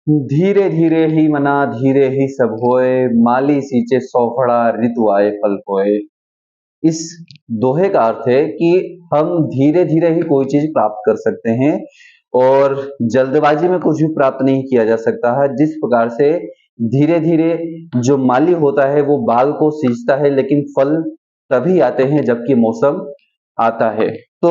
धीरे धीरे ही मना धीरे ही सब होए, माली सींचे सौफड़ा ऋतु आए फल होए। इस दोहे का अर्थ है कि हम धीरे धीरे ही कोई चीज प्राप्त कर सकते हैं और जल्दबाजी में कुछ भी प्राप्त नहीं किया जा सकता है। जिस प्रकार से धीरे धीरे जो माली होता है वो बाग को सींचता है, लेकिन फल तभी आते हैं जबकि मौसम आता है। तो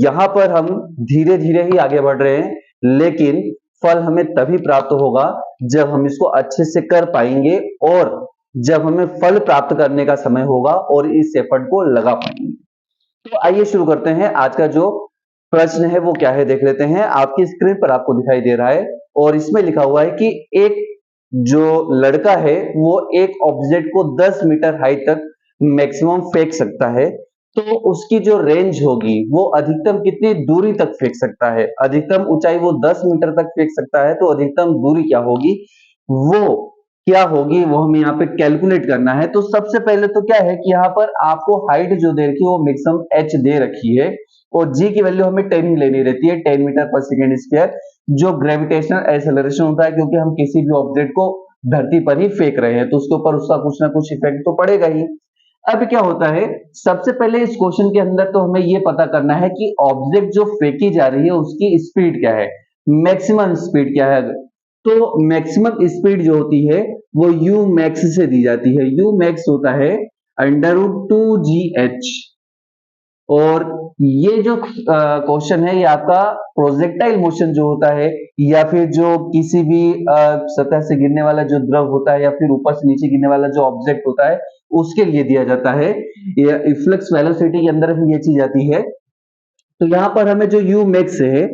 यहाँ पर हम धीरे धीरे ही आगे बढ़ रहे हैं, लेकिन फल हमें तभी प्राप्त होगा जब हम इसको अच्छे से कर पाएंगे और जब हमें फल प्राप्त करने का समय होगा और इस एफर्ट को लगा पाएंगे। तो आइए शुरू करते हैं। आज का जो प्रश्न है वो क्या है देख लेते हैं। आपकी स्क्रीन पर आपको दिखाई दे रहा है और इसमें लिखा हुआ है कि एक जो लड़का है वो एक ऑब्जेक्ट को 10 मीटर हाइट तक मैक्सिमम फेंक सकता है। तो उसकी जो रेंज होगी वो अधिकतम कितनी दूरी तक फेंक सकता है। अधिकतम ऊंचाई वो 10 मीटर तक फेंक सकता है, तो अधिकतम दूरी क्या होगी वो हमें यहाँ पे कैलकुलेट करना है। तो सबसे पहले तो क्या है कि यहाँ पर आपको हाइट जो दे रखी है वो मैक्सिमम h दे रखी है और g की वैल्यू हमें 10 लेनी रहती है, 10 मीटर पर सेकेंड स्क्वायर, जो ग्रेविटेशनल एक्सेलरेशन होता है, क्योंकि हम किसी भी ऑब्जेक्ट को धरती पर ही फेंक रहे हैं तो उसके ऊपर उसका कुछ ना कुछ इफेक्ट तो पड़ेगा ही। अब क्या होता है, सबसे पहले इस क्वेश्चन के अंदर तो हमें ये पता करना है कि ऑब्जेक्ट जो फेंकी जा रही है उसकी स्पीड क्या है, मैक्सिमम स्पीड क्या है। तो मैक्सिमम स्पीड जो होती है वो u मैक्स से दी जाती है। u मैक्स होता है √2gh। और ये जो क्वेश्चन है ये आपका प्रोजेक्टाइल मोशन जो होता है या फिर जो किसी भी सतह से गिरने वाला जो द्रव होता है या फिर ऊपर से नीचे गिरने वाला जो ऑब्जेक्ट होता है उसके लिए दिया जाता है। ये फ्लक्स वेलोसिटी के अंदर ही ये चीज आती है। तो यहाँ पर हमें जो u मैक्स है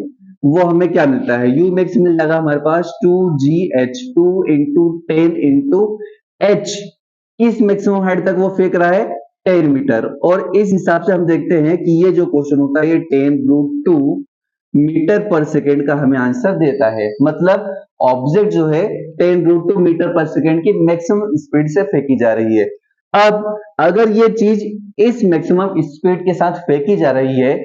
वो हमें क्या मिलता है, u मैक्स मिल जाएगा हमारे पास 2gh, 2 इंटू 10 इंटू h। किस मैक्सिमम हाइट तक वो फेंक रहा है, 10 मीटर। और इस हिसाब से हम देखते हैं कि ये जो क्वेश्चन होता है ये 10√2 मीटर पर सेकेंड का हमें आंसर देता है। मतलब ऑब्जेक्ट जो है 10√2 मीटर पर सेकेंड की मैक्सिमम स्पीड से फेंकी जा रही है। अब अगर ये चीज इस मैक्सिमम स्पीड के साथ फेंकी जा रही है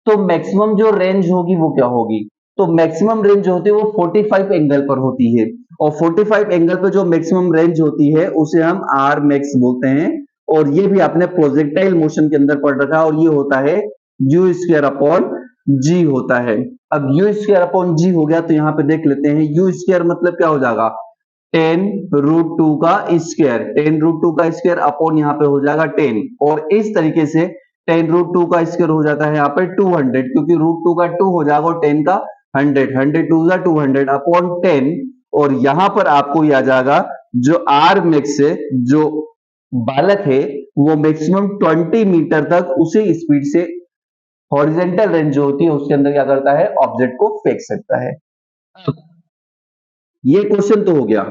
तो मैक्सिमम जो रेंज होगी वो क्या होगी, तो मैक्सिमम रेंज जो होती है वो 45 एंगल पर होती है और 45 एंगल पर जो मैक्सिमम रेंज होती है उसे हम आर मैक्स बोलते हैं। और ये भी आपने प्रोजेक्टाइल मोशन के अंदर पढ़ रखा है और ये होता है यू स्क्वायर अपॉन जी होता है। अब यू स्क्वायर अपॉन जी हो गया तो यहाँ पे देख लेते हैं यू स्क्वायर मतलब क्या हो जाएगा, 10√2 का स्क्वायर, 10√2 का स्क्वायर अपॉन यहाँ पे हो जाएगा 10। और इस तरीके से 10√2 का स्क्वायर हो जाता है यहाँ पे 200, क्योंकि √2 का 2 हो जाएगा और 10 का 100, 100 का 200 अपॉन 10। और यहाँ पर आपको ये आ जाएगा जो आर मैक्स है, जो बालक है वो मैक्सिमम 20 मीटर तक उसी स्पीड से हॉरिजेंटल रेंज जो होती है उसके अंदर क्या करता है, ऑब्जेक्ट को फेंक सकता है। ये क्वेश्चन तो हो गया।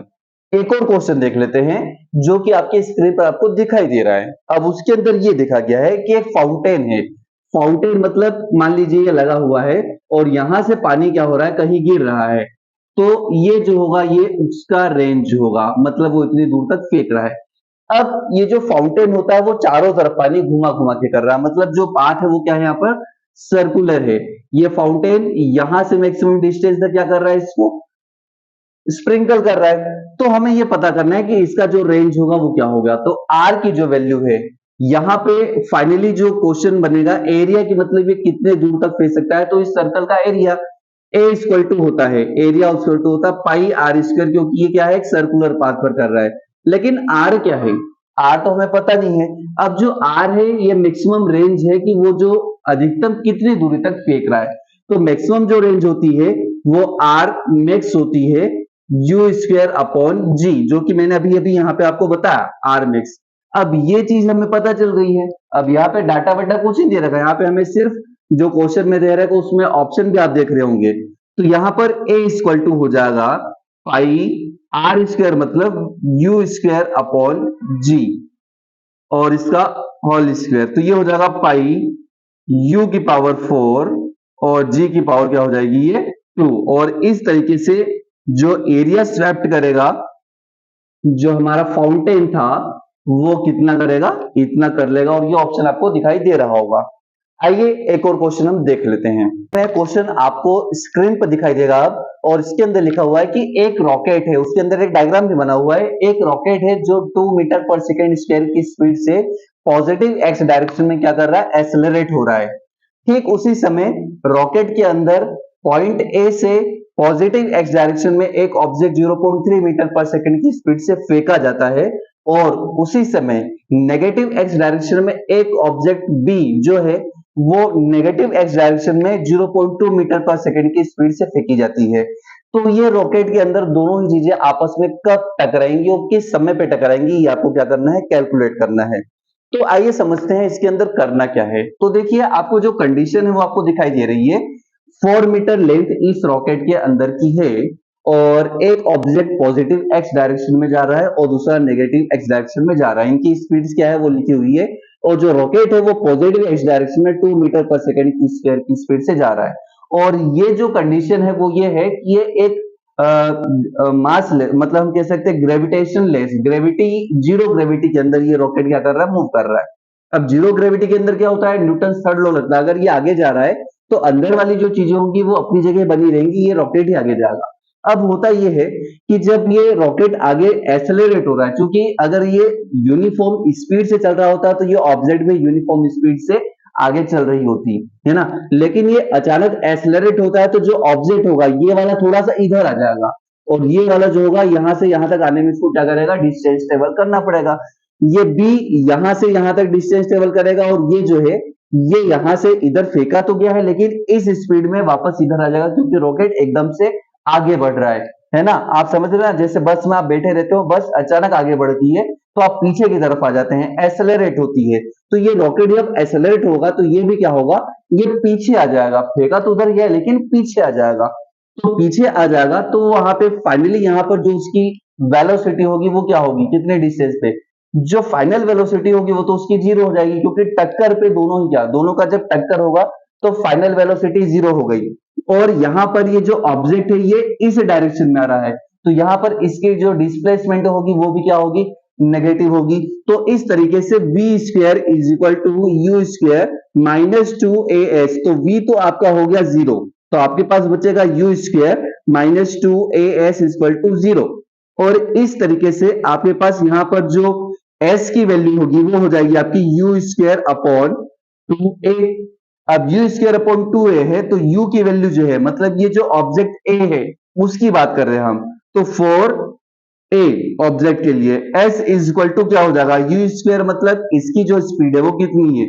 एक और क्वेश्चन देख लेते हैं जो कि आपकी स्क्रीन पर आपको दिखाई दे रहा है। अब उसके अंदर ये देखा गया है कि एक फाउंटेन है। फाउंटेन मतलब मान लीजिए ये लगा हुआ है और यहां से पानी क्या हो रहा है, कहीं गिर रहा है। तो ये जो होगा ये उसका रेंज होगा, मतलब वो इतनी दूर तक फेंक रहा है। अब ये जो फाउंटेन होता है वो चारों तरफ पानी घुमा घुमा के कर रहा है, मतलब जो पाथ है वो क्या है यहाँ पर सर्कुलर है। ये फाउंटेन यहां से मैक्सिमम डिस्टेंस तक क्या कर रहा है, इसको स्प्रिंकल कर रहा है। तो हमें ये पता करना है कि इसका जो रेंज होगा वो क्या होगा। तो आर की जो वैल्यू है यहाँ पे फाइनली जो क्वेश्चन बनेगा एरिया की, मतलब ये कितने दूर तक फेंक सकता है। तो इस सर्कल का एरिया ए इक्वल टू होता है, एरिया इक्वल टू होता है पाई आर स्क्वायर, क्योंकि ये क्या है एक सर्कुलर पाथ पर कर रहा है। लेकिन आर क्या है, आर तो हमें पता नहीं है। अब जो आर है ये मैक्सिमम रेंज है कि वो जो अधिकतम कितनी दूरी तक फेंक रहा है। तो मैक्सिमम जो रेंज होती है वो आर मैक्स होती है यू स्क्वायर अपॉन जी, जो कि मैंने अभी अभी यहाँ पे आपको बताया आर मैक्स। अब ये चीज हमें पता चल गई है। अब यहाँ पे डाटा वाटा कुछ नहीं दे रखा है, यहाँ पे हमें सिर्फ जो क्वेश्चन में दे रहा है उसमें ऑप्शन भी आप देख रहे होंगे। तो यहाँ पर ए इक्वल टू हो जाएगा पाई आर स्क्वायर मतलब यू स्क्वायर अपॉन जी और इसका होल स्क्वायर। तो ये हो जाएगा पाई यू की पावर 4 और जी की पावर क्या हो जाएगी ये 2। और इस तरीके से जो एरिया स्वैप्ट करेगा जो हमारा फाउंटेन था वो कितना करेगा, इतना कर लेगा। और ये ऑप्शन आपको दिखाई दे रहा होगा। आइए एक और क्वेश्चन हम देख लेते हैं। क्वेश्चन आपको स्क्रीन पर दिखाई देगा अब, और इसके अंदर लिखा हुआ है कि एक रॉकेट है, उसके अंदर एक डायग्राम भी बना हुआ है। एक रॉकेट है जो 2 मीटर पर सेकेंड स्क्वायर की स्पीड से पॉजिटिव एक्स डायरेक्शन में क्या कर रहा है, एक्सेलरेट हो रहा है। ठीक उसी समय रॉकेट के अंदर पॉइंट ए से पॉजिटिव एक्स डायरेक्शन में एक ऑब्जेक्ट 0.3 मीटर पर सेकेंड की स्पीड से फेंका जाता है, और उसी समय नेगेटिव एक्स डायरेक्शन में एक ऑब्जेक्ट बी जो है वो नेगेटिव एक्स डायरेक्शन में 0.2 मीटर पर सेकेंड की स्पीड से फेंकी जाती है। तो ये रॉकेट के अंदर दोनों ही चीजें आपस में कब टकराएंगी और किस समय पे टकराएंगी, ये आपको क्या करना है, कैलकुलेट करना है। तो आइए समझते हैं इसके अंदर करना क्या है। तो देखिए आपको जो कंडीशन है वो आपको दिखाई दे रही है। 4 मीटर लेंथ इस रॉकेट के अंदर की है, और एक ऑब्जेक्ट पॉजिटिव एक्स डायरेक्शन में जा रहा है और दूसरा नेगेटिव एक्स डायरेक्शन में जा रहा है। इनकी स्पीड्स क्या है वो लिखी हुई है, और जो रॉकेट है वो पॉजिटिव एक्स डायरेक्शन में 2 मीटर पर सेकेंड की स्क्वायर की स्पीड से जा रहा है। और ये जो कंडीशन है वो ये है कि ये एक मास मतलब हम कह सकते हैं gravitation less, gravity zero gravity के अंदर ये रॉकेट क्या कर रहा है, मूव कर रहा है। अब जीरो ग्रेविटी के अंदर क्या होता है, न्यूटन थर्ड लॉ लगता है। अगर ये आगे जा रहा है तो अंदर वाली जो चीजें होंगी वो अपनी जगह बनी रहेंगी, ये रॉकेट ही आगे जाएगा। अब होता ये है कि जब ये रॉकेट आगे एक्सेलरेट हो रहा है, क्योंकि अगर ये यूनिफॉर्म स्पीड से चल रहा होता तो ये ऑब्जेक्ट भी यूनिफॉर्म स्पीड से आगे चल रही होती है ना, लेकिन ये अचानक एक्सेलरेट होता है तो जो ऑब्जेक्ट होगा ये वाला थोड़ा सा इधर आ जाएगा, और ये वाला जो होगा यहां से यहां तक आने में इसको क्या करेगा, डिस्टेंस ट्रेवल करना पड़ेगा। ये बी यहां से यहां तक डिस्टेंस ट्रेवल करेगा, और ये जो है ये यहां से इधर फेंका तो गया है लेकिन इस स्पीड में वापस इधर आ जाएगा, क्योंकि रॉकेट एकदम से आगे बढ़ रहा है ना। आप समझ रहे हैं, जैसे बस में आप बैठे रहते हो, बस अचानक आगे बढ़ती है तो आप पीछे की तरफ आ जाते हैं, एक्सेलरेट होती है। तो ये रॉकेट जब एक्सेलरेट होगा तो ये भी क्या होगा, ये पीछे आ जाएगा। फेंका तो उधर गया लेकिन पीछे आ जाएगा। तो पीछे आ जाएगा तो वहां पे फाइनली यहाँ पर जो उसकी वेलोसिटी होगी वो क्या होगी, कितने डिस्टेंस पे, जो फाइनल वेलोसिटी होगी वो तो उसकी जीरो हो जाएगी, क्योंकि टक्कर पे दोनों ही क्या, दोनों का जब टक्कर होगा तो फाइनल वेलोसिटी जीरो हो गई। और यहां पर ये जो ऑब्जेक्ट है ये इस डायरेक्शन में आ रहा है, तो यहां पर इसकी जो डिस्प्लेसमेंट होगी वो भी क्या होगी, नेगेटिव होगी। तो इस तरीके से v square is equal to u square minus 2as, तो v तो आपका हो गया जीरो, तो आपके पास बचेगा u square minus 2as equal to zero. और इस तरीके से आपके पास यहां पर जो s की वैल्यू होगी वो हो जाएगी आपकी यू स्क्वायर अपॉन 2a। अब यू स्क्वायर अपॉन 2a है तो u की वैल्यू जो है, मतलब ये जो ऑब्जेक्ट a है उसकी बात कर रहे हैं हम, तो फॉर a ऑब्जेक्ट के लिए s इज इक्वल टू क्या हो जाएगा, यू स्क्वायर मतलब इसकी जो स्पीड है वो कितनी है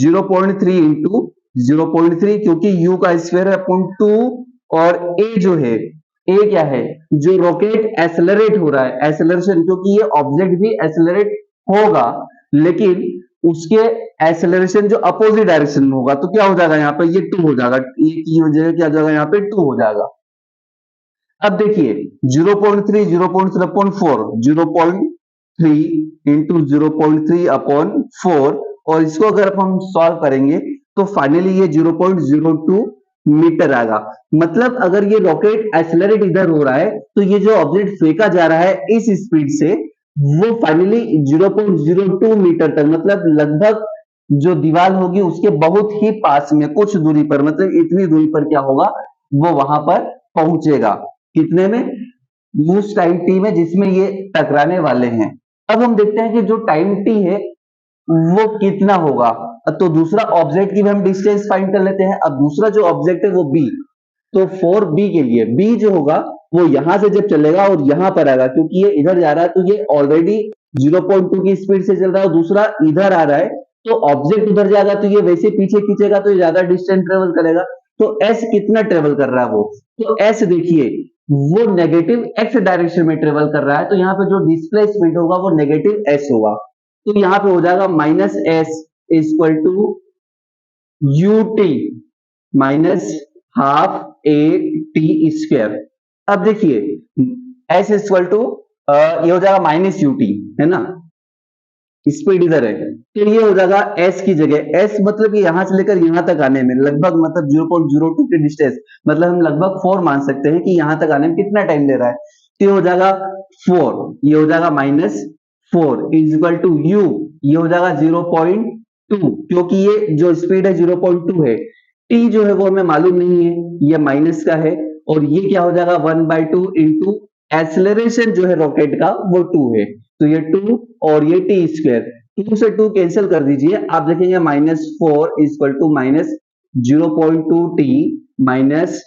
0.3 इंटू 0.3, क्योंकि u का स्क्वायर है अपॉन 2, और a जो है, a क्या है, जो रॉकेट एक्सेलरेट हो रहा है, एक्सेलरेशन, क्योंकि ये ऑब्जेक्ट भी एक्सेलरेट होगा लेकिन उसके एक्सेलरेशन जो अपोजिट डायरेक्शन में होगा, तो क्या हो जाएगा यहाँ पे, ये 2 हो जाएगा, ये की वजह क्या हो जाएगा, यहाँ पे 2 हो जाएगा। अब देखिए 0.3 0.3 अपॉन 4, 0.3 इंटू 0.3 अपॉन 4, और इसको अगर हम सॉल्व करेंगे तो फाइनली ये 0.02 मीटर आएगा। मतलब अगर ये रॉकेट एक्सेलरेट इधर हो रहा है तो ये जो ऑब्जेक्ट फेंका जा रहा है इस स्पीड से वो फाइनली 0.02 मीटर तक, मतलब लगभग जो दीवार होगी उसके बहुत ही पास में, कुछ दूरी पर, मतलब इतनी दूरी पर क्या होगा, वो वहां पर पहुंचेगा। कितने में, उस टाइम टी में जिसमें ये टकराने वाले हैं। अब हम देखते हैं कि जो टाइम टी है वो कितना होगा। तो दूसरा ऑब्जेक्ट की भी हम डिस्टेंस फाइंड कर लेते हैं। अब दूसरा जो ऑब्जेक्ट है वो बी, तो फॉर बी के लिए बी जो होगा वो यहां से जब चलेगा और यहां पर आएगा, क्योंकि ये इधर जा रहा है तो ये ऑलरेडी 0.2 की स्पीड से चल रहा है, और दूसरा इधर आ रहा है तो ऑब्जेक्ट उधर जाएगा तो ये वैसे पीछे खींचेगा तो ये ज्यादा डिस्टेंस ट्रेवल करेगा। तो एस कितना ट्रेवल कर रहा है वो, तो एस देखिए वो नेगेटिव एक्स डायरेक्शन में ट्रेवल कर रहा है, तो यहाँ पे जो डिस्प्लेसमेंट होगा वो नेगेटिव एस होगा। तो यहाँ पे हो जाएगा minus s equal to u t minus half a t square. अब देखिए एस इक्वल टू ये हो जाएगा माइनस यू टी, है ना, स्पीड इधर है, तो ये हो जाएगा s की जगह, s मतलब ये यहां से लेकर यहां तक आने में लगभग मतलब 0.02 की डिस्टेंस, मतलब हम लगभग 4 मान सकते हैं कि यहां तक आने में कितना टाइम ले रहा है, तो ये हो जाएगा 4, ये हो जाएगा minus 4 is equal to u, ये हो जाएगा 0.2 2, क्योंकि ये जो स्पीड है 0.2 है, टी जो है वो हमें मालूम नहीं है, ये माइनस का है, और ये क्या हो जाएगा 1/2 इंटू एक्सेलरेशन जो है रॉकेट का वो 2 है, तो ये 2 और ये टी स्क्वायर, 2 से 2 कैंसिल कर दीजिए, आप देखेंगे -4 equal to -0.2 t minus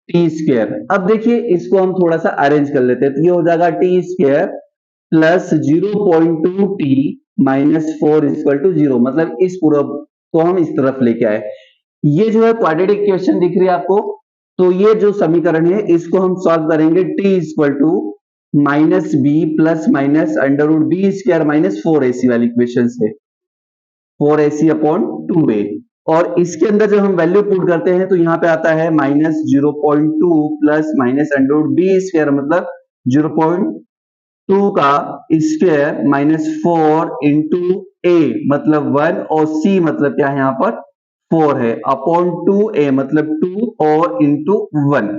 t square. अब देखिए इसको हम थोड़ा सा अरेंज कर लेते हैं, तो ये हो जाएगा t square plus 0.2 t minus 4 equal to 0, मतलब इस पूरा को हम इस तरफ लेके आए। ये जो है क्वाड्रेटिक इक्वेशन दिख रही है आपको, तो ये जो समीकरण है इसको हम सॉल्व करेंगे t equal to minus b plus minus under root b square minus 4ac वाली इक्वेशन से, 4ac अपॉन 2a, और इसके अंदर जब हम वैल्यू पुट करते हैं तो यहाँ पे आता है -0.2 plus minus under root b square, मतलब 0.2 का स्क्वायर माइनस 4 इंटू ए मतलब 1 और सी मतलब क्या है यहाँ पर 4 है, अपॉन 2a मतलब 2 और इंटू 1।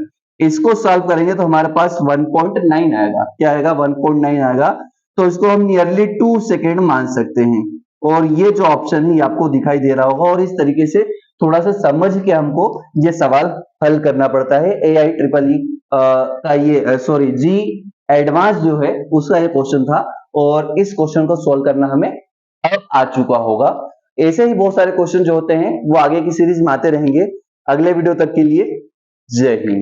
इसको सॉल्व करेंगे तो हमारे पास 1.9 आएगा, क्या आएगा 1.9 आएगा, तो इसको हम नियरली 2 सेकेंड मान सकते हैं, और ये जो ऑप्शन है ये आपको दिखाई दे रहा होगा, और इस तरीके से थोड़ा सा समझ के हमको ये सवाल हल करना पड़ता है। AIEEE का ये सॉरी जी एडवांस जो है उसका ये क्वेश्चन था, और इस क्वेश्चन को सॉल्व करना हमें अब आ चुका होगा। ऐसे ही बहुत सारे क्वेश्चन जो होते हैं वो आगे की सीरीज में आते रहेंगे। अगले वीडियो तक के लिए जय हिंद।